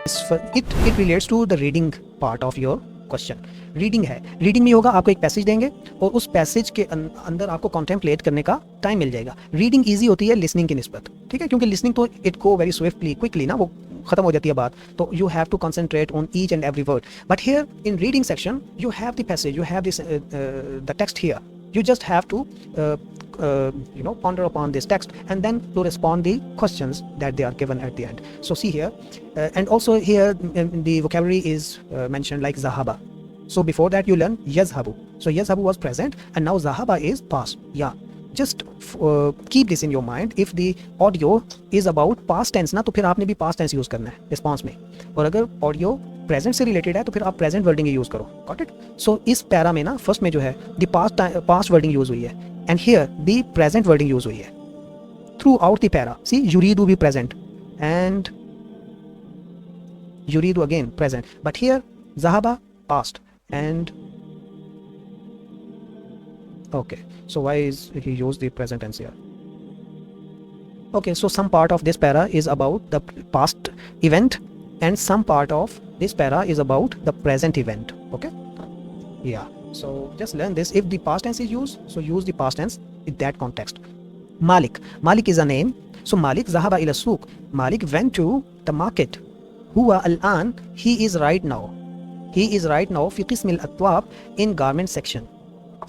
It relates to the reading part of your question. Reading है, reading में होगा आपको एक पैसेज देंगे और उस पैसेज के अंदर आपको कॉन्टेम्पलेट करने का टाइम मिल जाएगा. रीडिंग ईजी होती है लिसनिंग की निस्बत, ठीक है, क्योंकि लिसनिंग तो it go very swiftly quickly ना, वो खत्म हो जाती है बात, तो you have to concentrate on each and every word. But here in reading section you have the passage, you have this the text here, you just have to ponder upon this text and then to respond the questions that they are given at the end. So see here, and also here the vocabulary is mentioned like zahaba. So before that you learn yazhabu. So yazhabu was present and now zahaba is past. Yeah, just keep this in your mind. If the audio is about past tense ना, तो फिर आपने भी past tense use करना है response में, और अगर audio प्रेजेंट से रिलेटेड है तो फिर आप प्रेजेंट वर्डिंग यूज करो. Got it? सो इस पैरा में ना फर्स्ट में जो है द पास्ट वर्डिंग यूज हुई है and here the present wording use हुई है through the para. See यूरीदू भी प्रेजेंट एंड यूरीदू अगेन प्रेजेंट, बट हियर ज़हाबा past and okay, so why is he used the present tense here? Okay, so some part of this para is about the past event and some part of this para is about the present event. Okay, yeah, so just learn this. If the past tense is used, so use the past tense in that context. Malik is a name. So Malik zahaba ila souk, Malik went to the market. Huwa al-an, he is right now fi qism al-atwab, in garment section.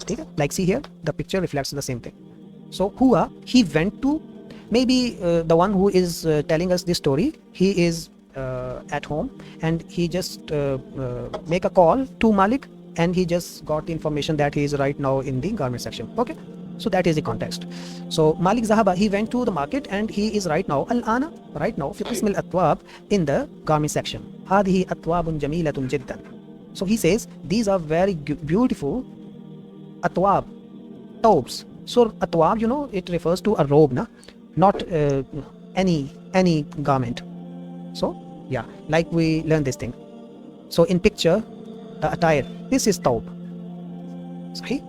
Okay, like see here the picture reflects the same thing. So huwa, he went to, maybe the one who is telling us this story, he is at home and he just make a call to Malik and he just got the information that he is right now in the garment section. Okay, so that is the context. So Malik zahaba, he went to the market and he is right now al-ana, right now fi qism al-atwab, in the garment section. Hadhihi atwabun jamilatun jiddan. So he says these are very beautiful atwab, taubs. So atwab, you know, it refers to a robe, na, not any garment. So yeah, like we learn this thing. So in picture the attire, this is taub. Sahih?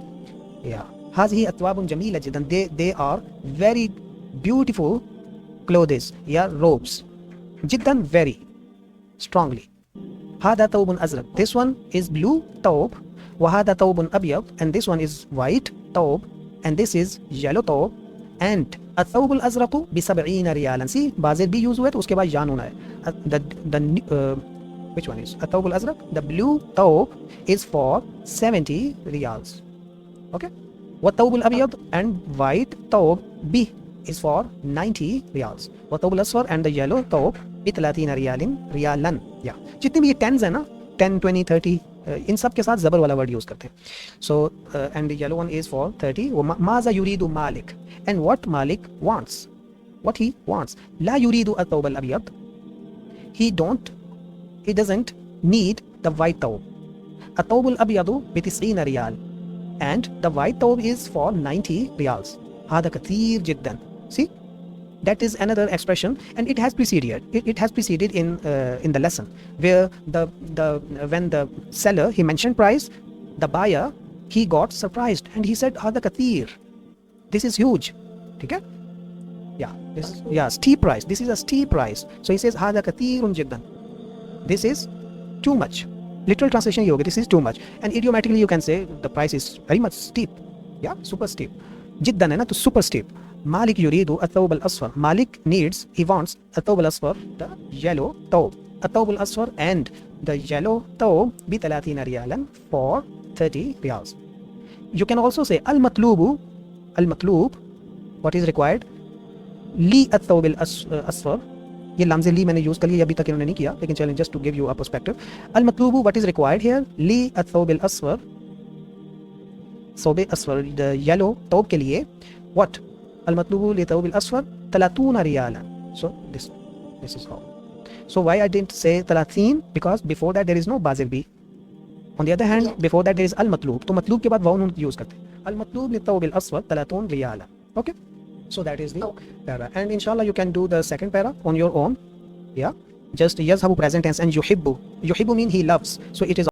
Yeah. Hazihi atwabun jamila jiddan, they are very beautiful clothes, yeah, robes. Jiddan, very strongly. Hada taubun azraq, this one is blue taub. Wa hada taubun abyad, and this one is white taub, and this is yellow taub. And الثوب الأزرق ب70 ريالا. See, बाज़ेर भी use हुआ है तो उसके बाद यान होना है. Which one is الثوب الأزرق? The blue taub is for 70 riyals. Okay, والثوب الأبيض and white taub B is for 90 riyals. والثوب الأصفر and the yellow taub ب30 ريالا. Yeah, जितने भी ये tens है ना, 10, 20, 30, इन सब के साथ ज़बर वाला वर्ड यूज़ करते हैं. So and the yellow one is for 30. माज़ा युरीदु Malik, and what Malik wants, what he wants. ला युरीदु अत-तौब अल-अबयद, he doesn't need the white thawb. अत-तौब अल-अबयद ब90 riyal and the white thawb is for 90 riyals. هذا كثير جدا. See, that is another expression, and it has preceded in the lesson where when the seller he mentioned price, the buyer he got surprised and he said hada kathir, this is huge. Okay, yeah, steep price, this is a steep price. So he says hada kathirun jiddan, this is too much. Literal translation ये होगा, this is too much, and idiomatically you can say the price is very much steep. Yeah, super steep. jiddan है ना, तो super steep. Malik yuridu at-thawb al-asfar, Malik needs, he wants at-thawb al-asfar, the yellow thawb. At-thawb al-asfar and the yellow thawb bi-30 riyalan, for 30 riyals. You can also say al-matloob, what is required, li at-thawb al-asfar. ये लम्ज़ ली मैंने use कर लिया, अभी तक इन्होंने नहीं किया, लेकिन चलें just to give you a perspective. al-matloobu, what is required here, li at-thawb al-asfar, thawb al-asfar, the yellow thawb के लिए, what, al-matlubu li thawb al-asfar 30 riyalan. So this is how. So why I didn't say 30, because before that there is no bazir bi. On the other hand, before that there is al-matlub, तो matlub के बाद वाव नून use करते हैं. al-matlub li thawb al-asfar 30 riyalan. Okay, so that is the para, and inshallah you can do the second para on your own. Yeah, just yazhabu present tense and yuhibbu mean he loves, so it is